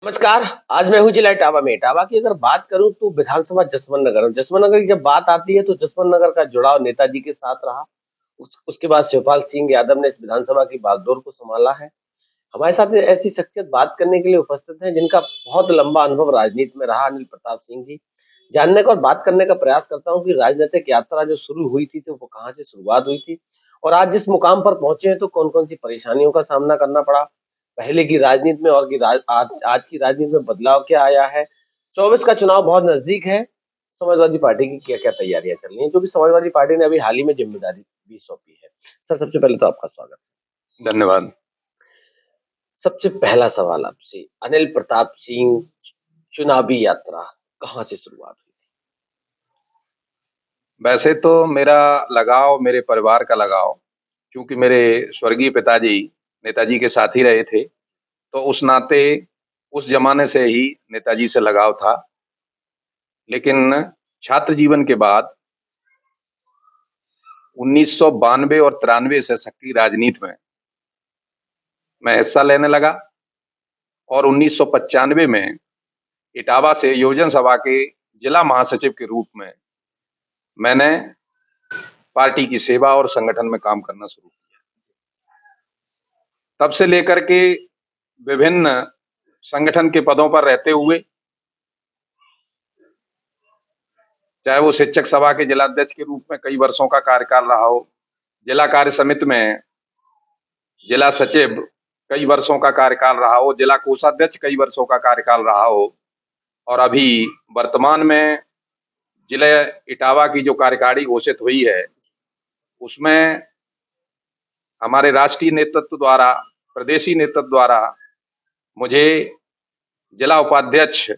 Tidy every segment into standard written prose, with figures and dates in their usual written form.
नमस्कार। आज मैं हूँ जिला इटावा में। इटावा की अगर बात करूँ तो विधानसभा जसवंत नगर, और जसवंत नगर की जब बात आती है तो जसवंत नगर का जुड़ाव नेताजी के साथ रहा। उसके बाद शिवपाल सिंह यादव ने इस विधानसभा की बागडोर को संभाला है। हमारे साथ ऐसी शख्सियत बात करने के लिए उपस्थित हैं जिनका बहुत लंबा अनुभव राजनीति में रहा, अनिल प्रताप सिंह जी। जानने का और बात करने का प्रयास करता हूँ कि राजनीतिक यात्रा जो शुरू हुई थी तो वो कहाँ से शुरुआत हुई थी और आज जिस मुकाम पर पहुंचे हैं तो कौन-कौन सी परेशानियों का सामना करना पड़ा। पहले की राजनीति में और की आज की राजनीति में बदलाव क्या आया है। 24 का चुनाव बहुत नजदीक है। समाजवादी पार्टी की क्या-क्या तैयारियां चल रही हैं, क्योंकि समाजवादी पार्टी ने अभी हाल ही में जिम्मेदारी भी सौंपी है। सर, सबसे पहले तो आपका स्वागत। धन्यवाद। सबसे पहला सवाल आपसे, अनिल प्रताप सिंह चुनावी यात्रा कहाँ से शुरुआत हुई? वैसे तो मेरा लगाव मेरे परिवार का लगाव, क्योंकि मेरे स्वर्गीय पिताजी नेताजी के साथ ही रहे थे, तो उस नाते उस ज़माने से ही नेताजी से लगाव था। लेकिन छात्र जीवन के बाद 1992 और 93 से सक्रिय राजनीति में मैं हिस्सा लेने लगा और 1995 में इटावा से योजन सभा के जिला महासचिव के रूप में मैंने पार्टी की सेवा और संगठन में काम करना शुरू किया। तब से लेकर के विभिन्न संगठन के पदों पर रहते हुए, चाहे वो शिक्षक सभा के जिलाध्यक्ष के रूप में कई वर्षों का कार्यकाल रहा हो, जिला कार्य समिति में जिला सचिव कई वर्षों का कार्यकाल रहा हो, जिला कोषाध्यक्ष कई वर्षों का कार्यकाल रहा हो, और अभी वर्तमान में जिले इटावा की जो कार्यकारिणी घोषित हुई है, उसमें हमारे राष्ट्रीय नेतृत्व द्वारा, प्रदेशी नेतृत्व द्वारा मुझे जिला उपाध्यक्ष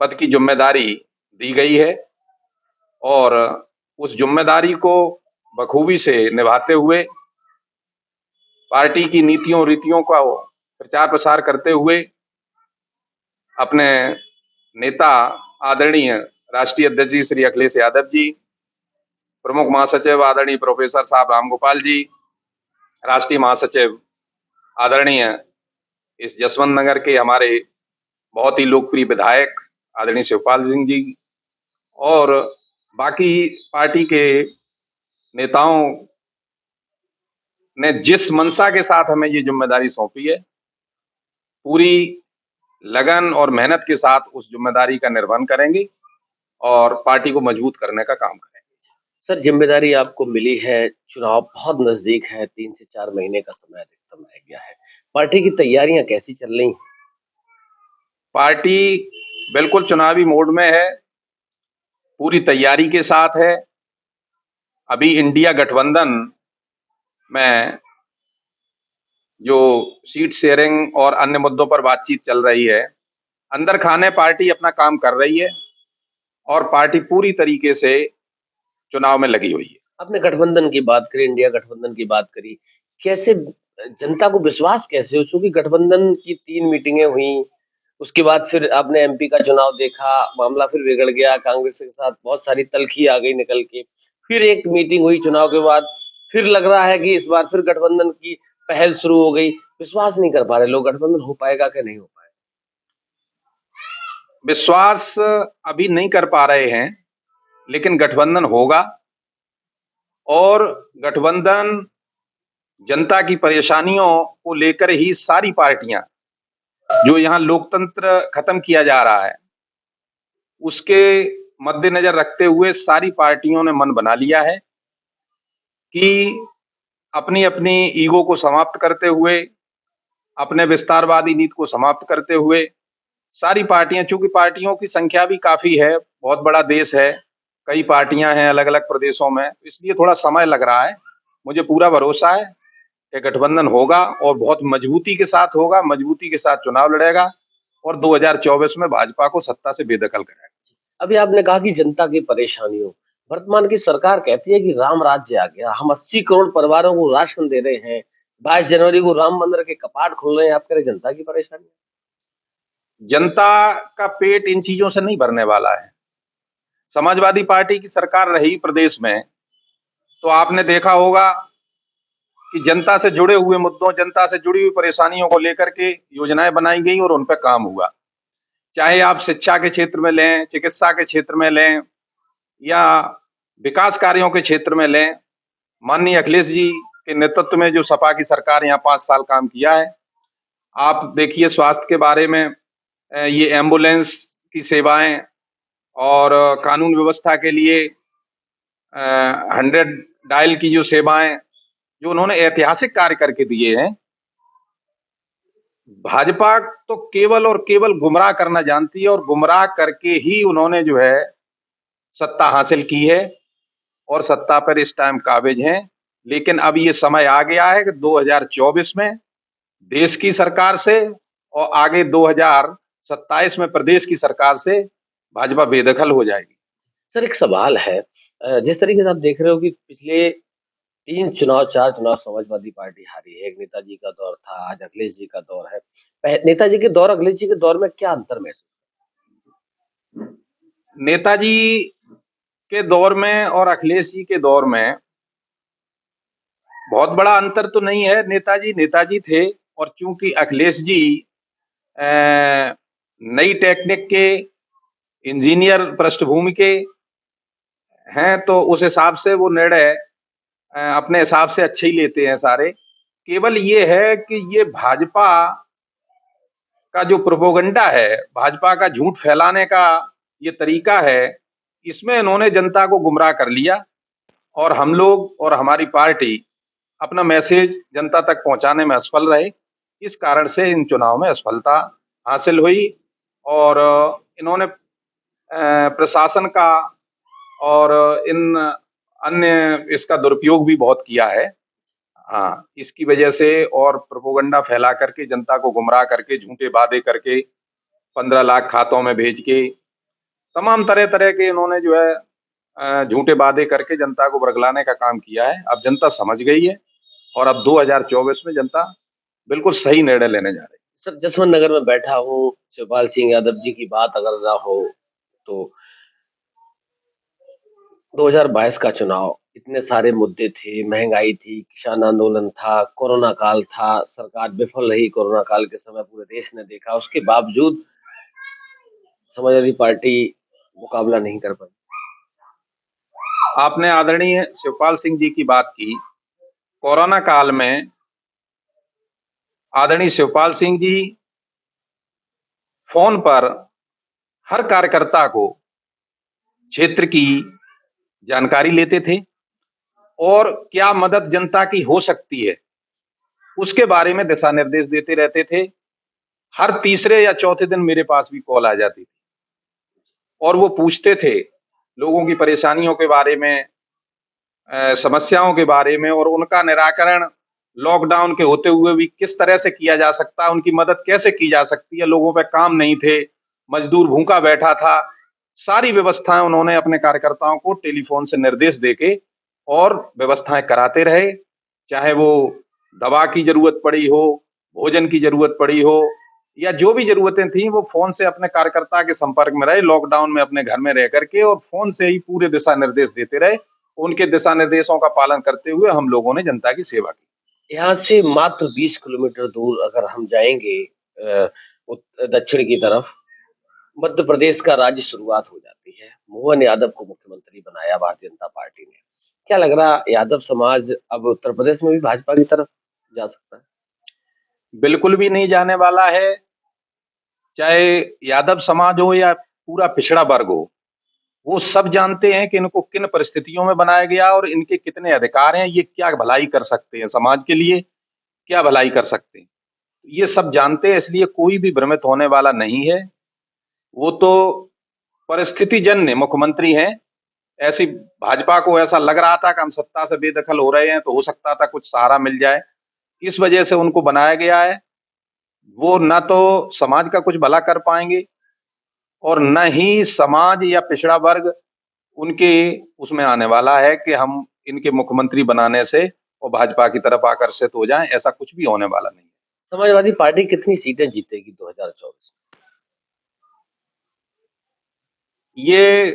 पद की जिम्मेदारी दी गई है और उस जिम्मेदारी को बखूबी से निभाते हुए पार्टी की नीतियों रीतियों का प्रचार प्रसार करते हुए अपने नेता आदरणीय राष्ट्रीय अध्यक्ष जी श्री अखिलेश यादव जी, प्रमुख महासचिव आदरणीय प्रोफेसर साहब रामगोपाल जी, राष्ट्रीय महासचिव आदरणीय इस जसवंत नगर के हमारे बहुत ही लोकप्रिय विधायक आदरणीय शिवपाल सिंह जी और बाकी पार्टी के नेताओं ने जिस मंशा के साथ हमें ये जिम्मेदारी सौंपी है, पूरी लगन और मेहनत के साथ उस जिम्मेदारी का निर्वहन करेंगे और पार्टी को मजबूत करने का काम करेंगे। सर, जिम्मेदारी आपको मिली है, चुनाव बहुत नजदीक है, 3 से 4 महीने का समय अधिकतम रह गया है। पार्टी की तैयारियां कैसी चल रही हैं? पार्टी बिल्कुल चुनावी मोड में है, पूरी तैयारी के साथ है। अभी इंडिया गठबंधन में जो सीट शेयरिंग और अन्य मुद्दों पर बातचीत चल रही है, अंदर खाने पार्टी अपना काम कर रही है और पार्टी पूरी तरीके से चुनाव में लगी हुई है। आपने गठबंधन की बात करी, इंडिया गठबंधन की बात करी। कैसे जनता को विश्वास कैसे हो? चूंकि गठबंधन की 3 मीटिंगें हुई, उसके बाद फिर आपने एमपी का चुनाव देखा, मामला फिर बिगड़ गया, कांग्रेस के साथ बहुत सारी तल्खी आ गई निकल के। फिर एक मीटिंग हुई चुनाव के बाद, फिर लग रहा है कि इस बार फिर गठबंधन की पहल शुरू हो गई। विश्वास नहीं कर पा रहे लोग, गठबंधन हो पाएगा कि नहीं हो पाएगा? विश्वास अभी नहीं कर पा रहे हैं, लेकिन गठबंधन होगा और गठबंधन जनता की परेशानियों को लेकर ही सारी पार्टियां, जो यहाँ लोकतंत्र खत्म किया जा रहा है, उसके मद्देनजर रखते हुए सारी पार्टियों ने मन बना लिया है कि अपनी अपनी ईगो को समाप्त करते हुए, अपने विस्तारवादी नीति को समाप्त करते हुए सारी पार्टियां, चूंकि पार्टियों की संख्या भी काफी है, बहुत बड़ा देश है, कई पार्टियां हैं अलग अलग प्रदेशों में, इसलिए थोड़ा समय लग रहा है। मुझे पूरा भरोसा है कि गठबंधन होगा और बहुत मजबूती के साथ होगा, मजबूती के साथ चुनाव लड़ेगा और 2024 में भाजपा को सत्ता से बेदखल करेगा। अभी आपने कहा कि जनता की परेशानियों, वर्तमान की सरकार कहती है कि राम राज्य आ गया, हम 80 करोड़ परिवारों को राशन दे रहे हैं, 22 जनवरी को राम मंदिर के कपाट खुल रहे हैं, आप कह रहे जनता की परेशानी? जनता का पेट इन चीजों से नहीं भरने वाला है। समाजवादी पार्टी की सरकार रही प्रदेश में, तो आपने देखा होगा कि जनता से जुड़े हुए मुद्दों, जनता से जुड़ी हुई परेशानियों को लेकर के योजनाएं बनाई गई और उन पर काम हुआ। चाहे आप शिक्षा के क्षेत्र में लें, चिकित्सा के क्षेत्र में लें या विकास कार्यों के क्षेत्र में लें, माननीय अखिलेश जी के नेतृत्व में जो सपा की सरकार यहाँ 5 साल काम किया है। आप देखिए स्वास्थ्य के बारे में ये एम्बुलेंस की सेवाएं और कानून व्यवस्था के लिए 100 डायल की जो सेवाएं, जो उन्होंने ऐतिहासिक कार्य करके दिए हैं। भाजपा तो केवल और केवल गुमराह करना जानती है और गुमराह करके ही उन्होंने जो है सत्ता हासिल की है और सत्ता पर इस टाइम काबिज हैं। लेकिन अब ये समय आ गया है कि 2024 में देश की सरकार से और आगे 2027 में प्रदेश की सरकार से भाजपा बेदखल हो जाएगी। सर एक सवाल है, जिस तरीके से आप देख रहे हो कि पिछले 3 चुनाव 4 चुनाव समाजवादी पार्टी हारी है। एक नेताजी का दौर था, आज अखिलेश जी का दौर है। नेताजी के दौर अखिलेश जी के दौर में क्या अंतर महसूस? नेताजी के दौर में और अखिलेश जी के दौर में बहुत बड़ा अंतर तो नहीं है। नेताजी नेताजी थे और चूंकि अखिलेश जी नई टेक्निक के इंजीनियर पृष्ठभूमि के हैं, तो उस हिसाब से वो निर्णय अपने हिसाब से अच्छे ही लेते हैं सारे। केवल ये है कि ये भाजपा का जो प्रोपोगंडा है, भाजपा का झूठ फैलाने का ये तरीका है, इसमें इन्होंने जनता को गुमराह कर लिया और हम लोग और हमारी पार्टी अपना मैसेज जनता तक पहुंचाने में असफल रहे। इस कारण से इन चुनाव में असफलता हासिल हुई और इन्होंने प्रशासन का और इन अन्य इसका दुरुपयोग भी बहुत किया है। हाँ, इसकी वजह से और प्रोपोगंडा फैला करके जनता को गुमराह करके झूठे वादे करके 15 लाख खातों में भेज के तमाम तरह तरह के इन्होंने जो है झूठे वादे करके जनता को बरगलाने का काम किया है। अब जनता समझ गई है और अब 2024 में जनता बिल्कुल सही निर्णय लेने जा रही है। सर जसवंत नगर में बैठा हूँ, शिवपाल सिंह यादव जी की बात अगर ना हो तो 2022 का चुनाव, इतने सारे मुद्दे थे, महंगाई थी, किसान आंदोलन था, कोरोना काल था, सरकार विफल रही कोरोना काल के समय पूरे देश ने देखा। उसके बावजूद समाजवादी पार्टी मुकाबला नहीं कर पाई। आपने आदरणीय शिवपाल सिंह जी की बात की। कोरोना काल में आदरणीय शिवपाल सिंह जी फोन पर हर कार्यकर्ता को क्षेत्र की जानकारी लेते थे और क्या मदद जनता की हो सकती है उसके बारे में दिशा निर्देश देते रहते थे। हर तीसरे या चौथे दिन मेरे पास भी कॉल आ जाती थी और वो पूछते थे लोगों की परेशानियों के बारे में, समस्याओं के बारे में और उनका निराकरण लॉकडाउन के होते हुए भी किस तरह से किया जा सकता है, उनकी मदद कैसे की जा सकती है। लोगों पे काम नहीं थे, मजदूर भूखा बैठा था, सारी व्यवस्थाएं उन्होंने अपने कार्यकर्ताओं को टेलीफोन से निर्देश देके और व्यवस्थाएं कराते रहे। चाहे वो दवा की जरूरत पड़ी हो, भोजन की जरूरत पड़ी हो या जो भी जरूरतें थी, वो फोन से अपने कार्यकर्ता के संपर्क में रहे, लॉकडाउन में अपने घर में रह करके और फोन से ही पूरे दिशा निर्देश देते रहे। उनके दिशा निर्देशों का पालन करते हुए हम लोगों ने जनता की सेवा की। यहाँ से मात्र 20 किलोमीटर दूर अगर हम जाएंगे दक्षिण की तरफ, मध्य प्रदेश का राज्य शुरुआत हो जाती है। मोहन यादव को मुख्यमंत्री बनाया भारतीय जनता पार्टी ने। क्या लग रहा, यादव समाज अब उत्तर प्रदेश में भी भाजपा की तरफ जा सकता है? बिल्कुल भी नहीं जाने वाला है। चाहे यादव समाज हो या पूरा पिछड़ा वर्ग हो, वो सब जानते हैं कि इनको किन परिस्थितियों में बनाया गया और इनके कितने अधिकार हैं, ये क्या भलाई कर सकते हैं, समाज के लिए क्या भलाई कर सकते हैं, ये सब जानते हैं। इसलिए कोई भी भ्रमित होने वाला नहीं है। वो तो परिस्थिति जन्य मुख्यमंत्री हैं। ऐसी भाजपा को ऐसा लग रहा था कि हम सत्ता से बेदखल हो रहे हैं तो हो सकता था कुछ सहारा मिल जाए, इस वजह से उनको बनाया गया है। वो ना तो समाज का कुछ भला कर पाएंगे और न ही समाज या पिछड़ा वर्ग उनके उसमें आने वाला है कि हम इनके मुख्यमंत्री बनाने से और भाजपा की तरफ आकर्षित हो जाएं। ऐसा कुछ भी होने वाला नहीं। समाजवादी पार्टी कितनी सीटें जीतेगी 2024? ये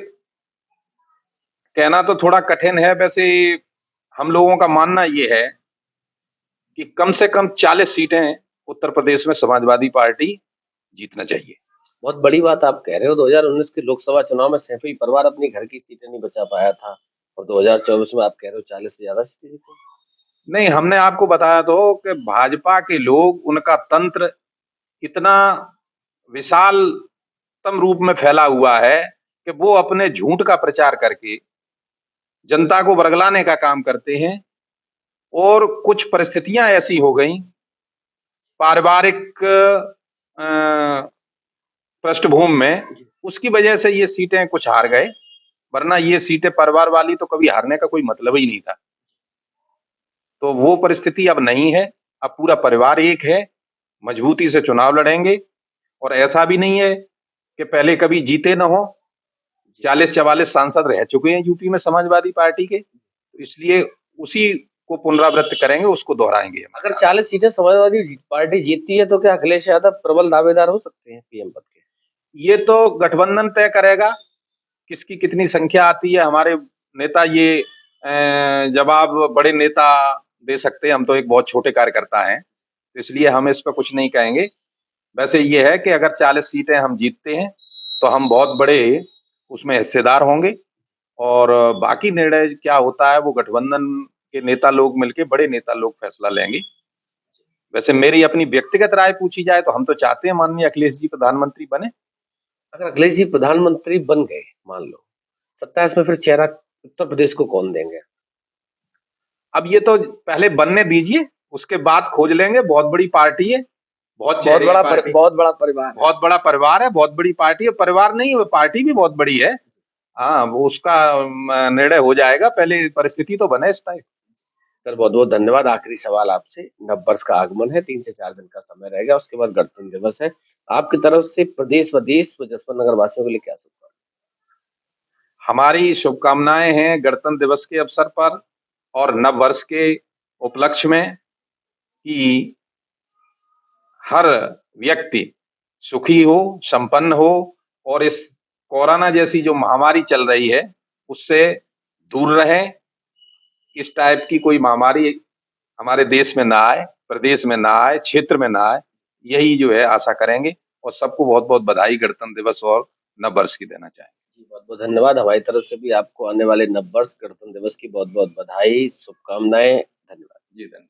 कहना तो थोड़ा कठिन है। वैसे हम लोगों का मानना ये है कि कम से कम 40 सीटें उत्तर प्रदेश में समाजवादी पार्टी जीतना चाहिए। बहुत बड़ी बात आप कह रहे हो। 2019 के लोकसभा चुनाव में सैफई परिवार अपनी घर की सीटें नहीं बचा पाया था और 2024 में आप कह रहे हो 40 से ज्यादा सीटें जीतेंगे। नहीं, हमने आपको बताया तो कि भाजपा के लोग, उनका तंत्र इतना विशालतम रूप में फैला हुआ है कि वो अपने झूठ का प्रचार करके जनता को बरगलाने का काम करते हैं। और कुछ परिस्थितियां ऐसी हो गई पारिवारिक पृष्ठभूमि में, उसकी वजह से ये सीटें कुछ हार गए, वरना ये सीटें परिवार वाली तो कभी हारने का कोई मतलब ही नहीं था। तो वो परिस्थिति अब नहीं है। अब पूरा परिवार एक है, मजबूती से चुनाव लड़ेंगे। और ऐसा भी नहीं है कि पहले कभी जीते न हो। 40-44 सांसद रह चुके हैं यूपी में समाजवादी पार्टी के, इसलिए उसी को पुनरावृत्त करेंगे, उसको दोहराएंगे। अगर 40 सीटें समाजवादी पार्टी जीतती है तो क्या अखिलेश यादव प्रबल दावेदार हो सकते हैं पीएम पद के? ये तो गठबंधन तय करेगा किसकी कितनी संख्या आती है। हमारे नेता ये जवाब बड़े नेता दे सकते हैं, हम तो एक बहुत छोटे कार्यकर्ता हैं, इसलिए हम इस पर कुछ नहीं कहेंगे। वैसे ये है कि अगर 40 सीटें हम जीतते हैं तो हम बहुत बड़े उसमें हिस्सेदार होंगे, और बाकी निर्णय क्या होता है वो गठबंधन के नेता लोग मिलके, बड़े नेता लोग फैसला लेंगे। वैसे मेरी अपनी व्यक्तिगत राय पूछी जाए तो हम तो चाहते हैं माननीय अखिलेश जी प्रधानमंत्री बने। अगर अखिलेश जी प्रधानमंत्री बन गए, मान लो 27 में, फिर चेहरा उत्तर प्रदेश को कौन देंगे? अब ये तो पहले बनने दीजिए, उसके बाद खोज लेंगे। बहुत बड़ी पार्टी है, बहुत बहुत बड़ा पार्टी, बहुत बड़ा परिवार, बहुत बड़ा परिवार है, बहुत बड़ी पार्टी है। परिवार नहीं, वो पार्टी भी बहुत बड़ी है। हाँ, वो उसका निर्णय हो जाएगा, पहले परिस्थिति तो बने इस टाइप। सर बहुत बहुत धन्यवाद। आखिरी सवाल आपसे, नववर्ष का आगमन है, 3 से 4 दिन का समय रहेगा, उसके बाद गणतंत्र दिवस है। आपकी तरफ से प्रदेश व देश व जसवंत नगर वासियों के लिए क्या शुभकामनाएं? हमारी शुभकामनाएं हैं गणतंत्र दिवस के अवसर पर और नव वर्ष के उपलक्ष्य में कि हर व्यक्ति सुखी हो, संपन्न हो, और इस कोरोना जैसी जो महामारी चल रही है उससे दूर रहे। इस टाइप की कोई महामारी हमारे देश में ना आए, प्रदेश में ना आए, क्षेत्र में ना आए, यही जो है आशा करेंगे। और सबको बहुत बहुत बधाई गणतंत्र दिवस और नव वर्ष की देना चाहेंगे। जी बहुत बहुत धन्यवाद। हमारी तरफ से भी आपको आने वाले नववर्ष गणतंत्र दिवस की बहुत बहुत बधाई, शुभकामनाएं। धन्यवाद। जी धन्यवाद।